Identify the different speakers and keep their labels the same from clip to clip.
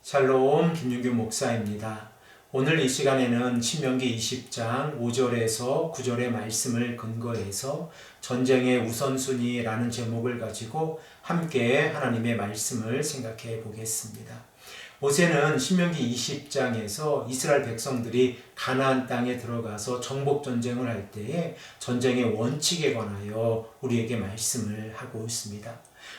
Speaker 1: 샬롬 김윤규 목사입니다. 오늘 이 시간에는 신명기 20장 5절에서 9절의 말씀을 근거해서 전쟁의 우선순위라는 제목을 가지고 함께 하나님의 말씀을 생각해 보겠습니다. 모세는 신명기 20장에서 이스라엘 백성들이 가나안 땅에 들어가서 정복 전쟁을 할 때에 전쟁의 원칙에 관하여 우리에게 말씀을 하고 있습니다.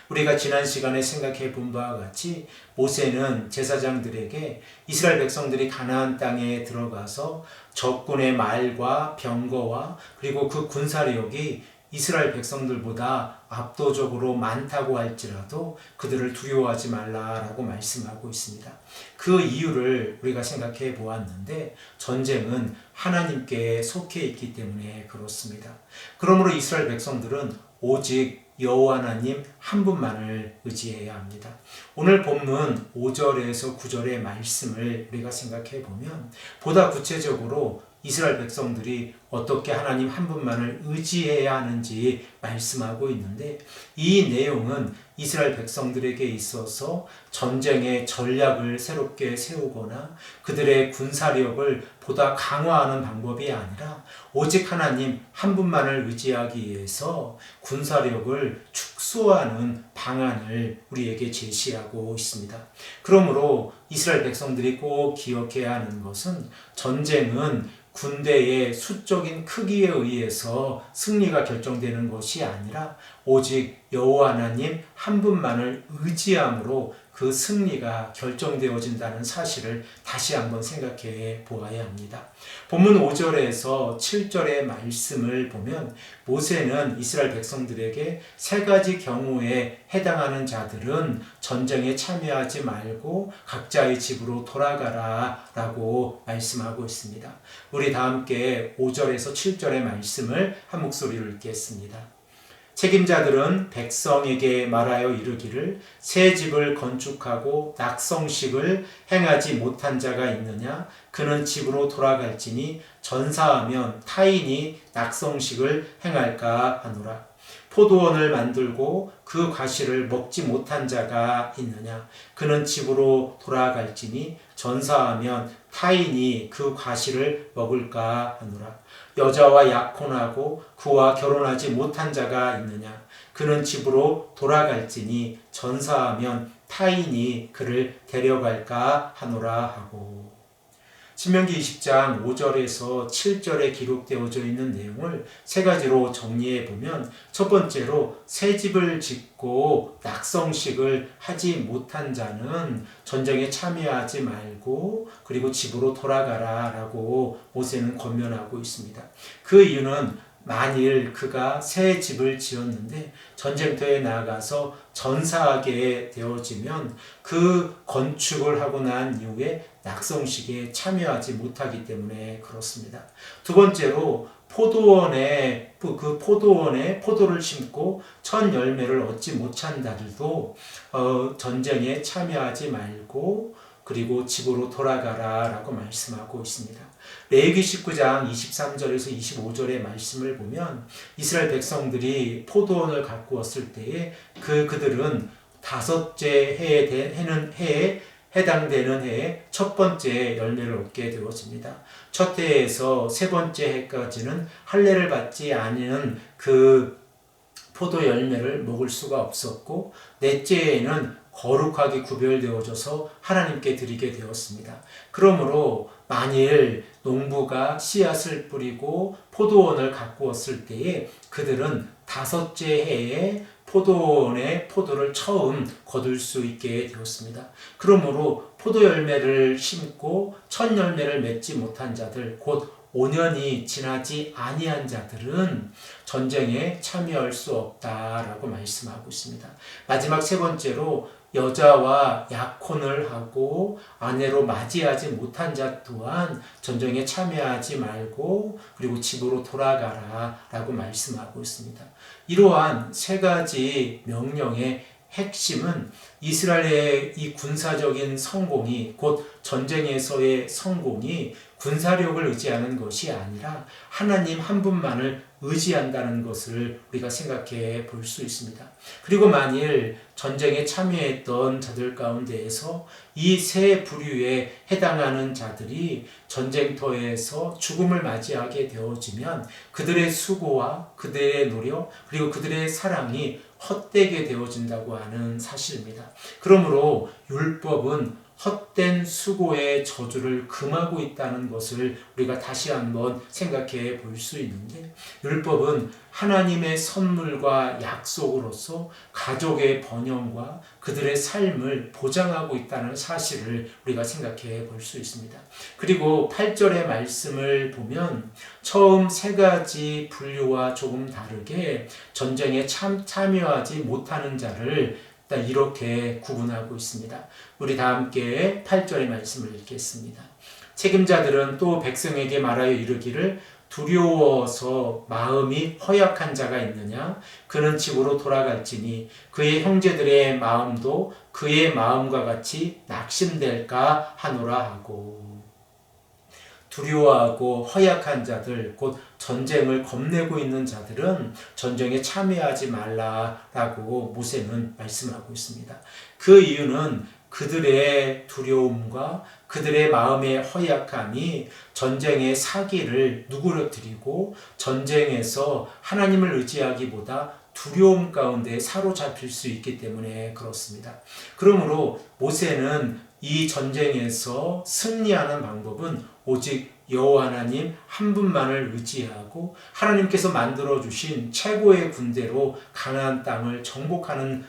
Speaker 1: 우리가 지난 시간에 생각해 본 바와 같이 모세는 제사장들에게 이스라엘 백성들이 가나안 땅에 들어가서 적군의 말과 병거와 그리고 그 군사력이 이스라엘 백성들보다 압도적으로 많다고 할지라도 그들을 두려워하지 말라라고 말씀하고 있습니다. 그 이유를 우리가 생각해 보았는데 전쟁은 하나님께 속해 있기 때문에 그렇습니다. 그러므로 이스라엘 백성들은 오직 여호와 하나님 한 분만을 의지해야 합니다. 오늘 본문 5절에서 9절의 말씀을 우리가 생각해 보면 보다 구체적으로 이스라엘 백성들이 어떻게 하나님 한 분만을 의지해야 하는지 말씀하고 있는데 이 내용은 이스라엘 백성들에게 있어서 전쟁의 전략을 새롭게 세우거나 그들의 군사력을 보다 강화하는 방법이 아니라 오직 하나님 한 분만을 의지하기 위해서 군사력을 축소하는 방안을 우리에게 제시하고 있습니다. 그러므로 이스라엘 백성들이 꼭 기억해야 하는 것은 전쟁은 군대의 수적인 크기에 의해서 승리가 결정되는 것이 아니라 오직 여호와 하나님 한 분만을 의지함으로 그 승리가 결정되어진다는 사실을 다시 한번 생각해 보아야 합니다. 본문 5절에서 7절의 말씀을 보면 모세는 이스라엘 백성들에게 세 가지 경우에 해당하는 자들은 전쟁에 참여하지 말고 각자의 집으로 돌아가라 라고 말씀하고 있습니다. 우리 다 함께 5절에서 7절의 말씀을 한 목소리로 읽겠습니다. 책임자들은 백성에게 말하여 이르기를 새 집을 건축하고 낙성식을 행하지 못한 자가 있느냐? 그는 집으로 돌아갈지니 전사하면 타인이 낙성식을 행할까 하노라. 포도원을 만들고 그 과실을 먹지 못한 자가 있느냐? 그는 집으로 돌아갈지니 전사하면 타인이 그 과실을 먹을까 하노라. 여자와 약혼하고 그와 결혼하지 못한 자가 있느냐? 그는 집으로 돌아갈지니 전사하면 타인이 그를 데려갈까 하노라 하고. 신명기 20장 5절에서 7절에 기록되어져 있는 내용을 세 가지로 정리해 보면 첫 번째로 새 집을 짓고 낙성식을 하지 못한 자는 전쟁에 참여하지 말고 그리고 집으로 돌아가라 라고 모세는 권면하고 있습니다. 그 이유는 만일 그가 새 집을 지었는데 전쟁터에 나가서 전사하게 되어지면 그 건축을 하고 난 이후에 낙성식에 참여하지 못하기 때문에 그렇습니다. 두 번째로 포도원에 포도를 심고 첫 열매를 얻지 못한 자들도 전쟁에 참여하지 말고 그리고 집으로 돌아가라 라고 말씀하고 있습니다. 레위기 19장 23절에서 25절의 말씀을 보면 이스라엘 백성들이 포도원을 가꾸었을 때에 그들은 다섯째 해에 해당되는 해에 첫 번째 열매를 얻게 되어집니다. 첫 해에서 세 번째 해까지는 할례를 받지 않은 그 포도 열매를 먹을 수가 없었고 넷째 해에는 거룩하게 구별되어져서 하나님께 드리게 되었습니다. 그러므로 만일 농부가 씨앗을 뿌리고 포도원을 가꾸었을 때에 그들은 다섯째 해에 포도원의 포도를 처음 거둘 수 있게 되었습니다. 그러므로 포도 열매를 심고 첫 열매를 맺지 못한 자들, 곧 5년이 지나지 아니한 자들은 전쟁에 참여할 수 없다라고 말씀하고 있습니다. 마지막 세 번째로 여자와 약혼을 하고 아내로 맞이하지 못한 자 또한 전쟁에 참여하지 말고 그리고 집으로 돌아가라 라고 말씀하고 있습니다. 이러한 세 가지 명령의 핵심은 이스라엘의 이 군사적인 성공이 곧 전쟁에서의 성공이 군사력을 의지하는 것이 아니라 하나님 한 분만을 의지한다는 것을 우리가 생각해 볼 수 있습니다. 그리고 만일 전쟁에 참여했던 자들 가운데에서 이 세 부류에 해당하는 자들이 전쟁터에서 죽음을 맞이하게 되어지면 그들의 수고와 그들의 노력 그리고 그들의 사랑이 헛되게 되어진다고 하는 사실입니다. 그러므로 율법은 헛된 수고의 저주를 금하고 있다는 것을 우리가 다시 한번 생각해 볼 수 있는데 율법은 하나님의 선물과 약속으로서 가족의 번영과 그들의 삶을 보장하고 있다는 사실을 우리가 생각해 볼 수 있습니다. 그리고 8절의 말씀을 보면 처음 세 가지 분류와 조금 다르게 전쟁에 참여하지 못하는 자를 이렇게 구분하고 있습니다. 우리 다 함께 8절의 말씀을 읽겠습니다. 책임자들은 또 백성에게 말하여 이르기를 두려워서 마음이 허약한 자가 있느냐? 그는 집으로 돌아갈지니 그의 형제들의 마음도 그의 마음과 같이 낙심될까 하노라 하고. 두려워하고 허약한 자들, 곧 전쟁을 겁내고 있는 자들은 전쟁에 참여하지 말라라고 모세는 말씀하고 있습니다. 그 이유는 그들의 두려움과 그들의 마음의 허약함이 전쟁의 사기를 누그러뜨리고 전쟁에서 하나님을 의지하기보다 두려움 가운데 사로잡힐 수 있기 때문에 그렇습니다. 그러므로 모세는 이 전쟁에서 승리하는 방법은 오직 여호와 하나님 한 분만을 의지하고 하나님께서 만들어 주신 최고의 군대로 가나안 땅을 정복하는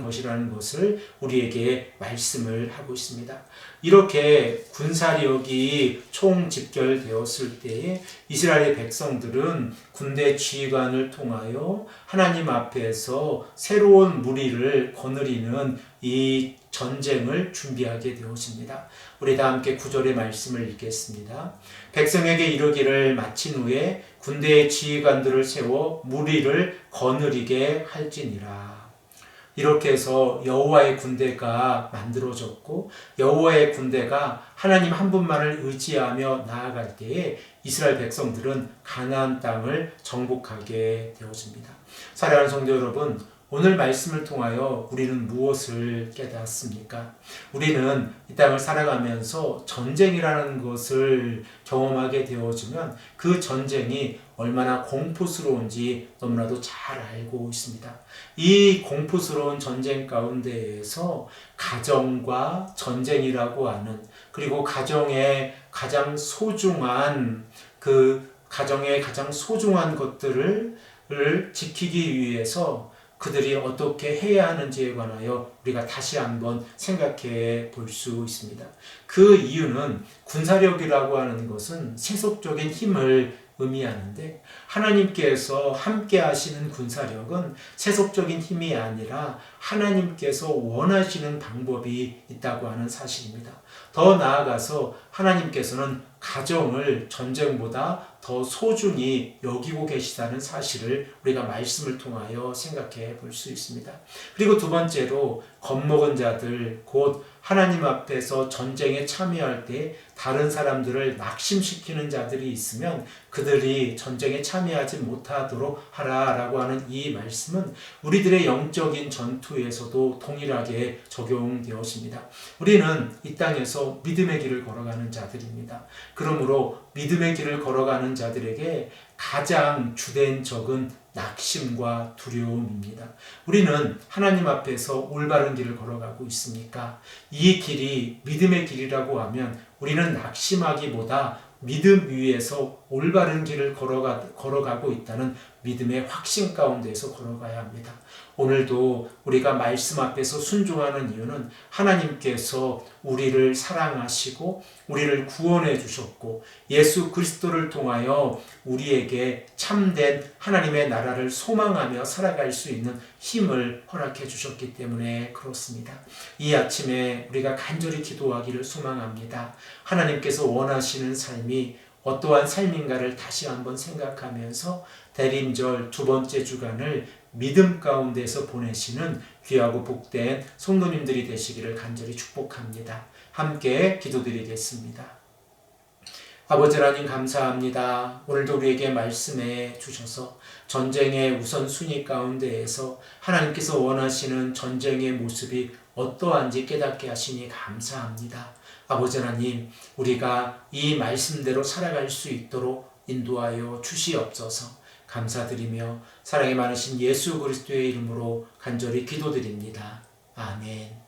Speaker 1: 것이라는 것을 우리에게 말씀을 하고 있습니다. 이렇게 군사력이 총집결되었을 때에 이스라엘 백성들은 군대 지휘관을 통하여 하나님 앞에서 새로운 무리를 거느리는 이 전쟁을 준비하게 되었습니다. 우리 다 함께 9절의 말씀을 읽겠습니다. 백성에게 이르기를 마친 후에 군대의 지휘관들을 세워 무리를 거느리게 할지니라. 이렇게 해서 여호와의 군대가 만들어졌고 여호와의 군대가 하나님 한 분만을 의지하며 나아갈 때에 이스라엘 백성들은 가나안 땅을 정복하게 되어집니다. 사랑하는 성도 여러분, 오늘 말씀을 통하여 우리는 무엇을 깨닫습니까? 우리는 이 땅을 살아가면서 전쟁이라는 것을 경험하게 되어지면 그 전쟁이 얼마나 공포스러운지 너무나도 잘 알고 있습니다. 이 공포스러운 전쟁 가운데에서 가정과 전쟁이라고 하는, 그리고 가정의 가장 소중한 것들을 지키기 위해서 그들이 어떻게 해야 하는지에 관하여 우리가 다시 한번 생각해 볼 수 있습니다. 그 이유는 군사력이라고 하는 것은 세속적인 힘을 의미하는데 하나님께서 함께 하시는 군사력은 세속적인 힘이 아니라 하나님께서 원하시는 방법이 있다고 하는 사실입니다. 더 나아가서 하나님께서는 가정을 전쟁보다 더 소중히 여기고 계시다는 사실을 우리가 말씀을 통하여 생각해 볼 수 있습니다. 그리고 두 번째로 겁먹은 자들, 곧 하나님 앞에서 전쟁에 참여할 때 다른 사람들을 낙심시키는 자들이 있으면 그들이 전쟁에 참여하지 못하도록 하라라고 하는 이 말씀은 우리들의 영적인 전투에서도 동일하게 적용되었습니다. 우리는 이 땅에서 믿음의 길을 걸어가는 자들입니다. 그러므로 믿음의 길을 걸어가는 자들에게 가장 주된 적은 낙심과 두려움입니다. 우리는 하나님 앞에서 올바른 길을 걸어가고 있습니까? 이 길이 믿음의 길이라고 하면 우리는 낙심하기보다 믿음 위에서 올바른 길을 걸어가고 있다는 믿음의 확신 가운데서 걸어가야 합니다. 오늘도 우리가 말씀 앞에서 순종하는 이유는 하나님께서 우리를 사랑하시고 우리를 구원해 주셨고 예수 그리스도를 통하여 우리에게 참된 하나님의 나라를 소망하며 살아갈 수 있는 힘을 허락해 주셨기 때문에 그렇습니다. 이 아침에 우리가 간절히 기도하기를 소망합니다. 하나님께서 원하시는 삶이 어떠한 삶인가를 다시 한번 생각하면서 대림절 두 번째 주간을 믿음 가운데서 보내시는 귀하고 복된 성도님들이 되시기를 간절히 축복합니다. 함께 기도드리겠습니다. 아버지 하나님 감사합니다. 오늘도 우리에게 말씀해 주셔서 전쟁의 우선순위 가운데에서 하나님께서 원하시는 전쟁의 모습이 어떠한지 깨닫게 하시니 감사합니다. 아버지 하나님, 우리가 이 말씀대로 살아갈 수 있도록 인도하여 주시옵소서. 감사드리며 사랑이 많으신 예수 그리스도의 이름으로 간절히 기도드립니다. 아멘.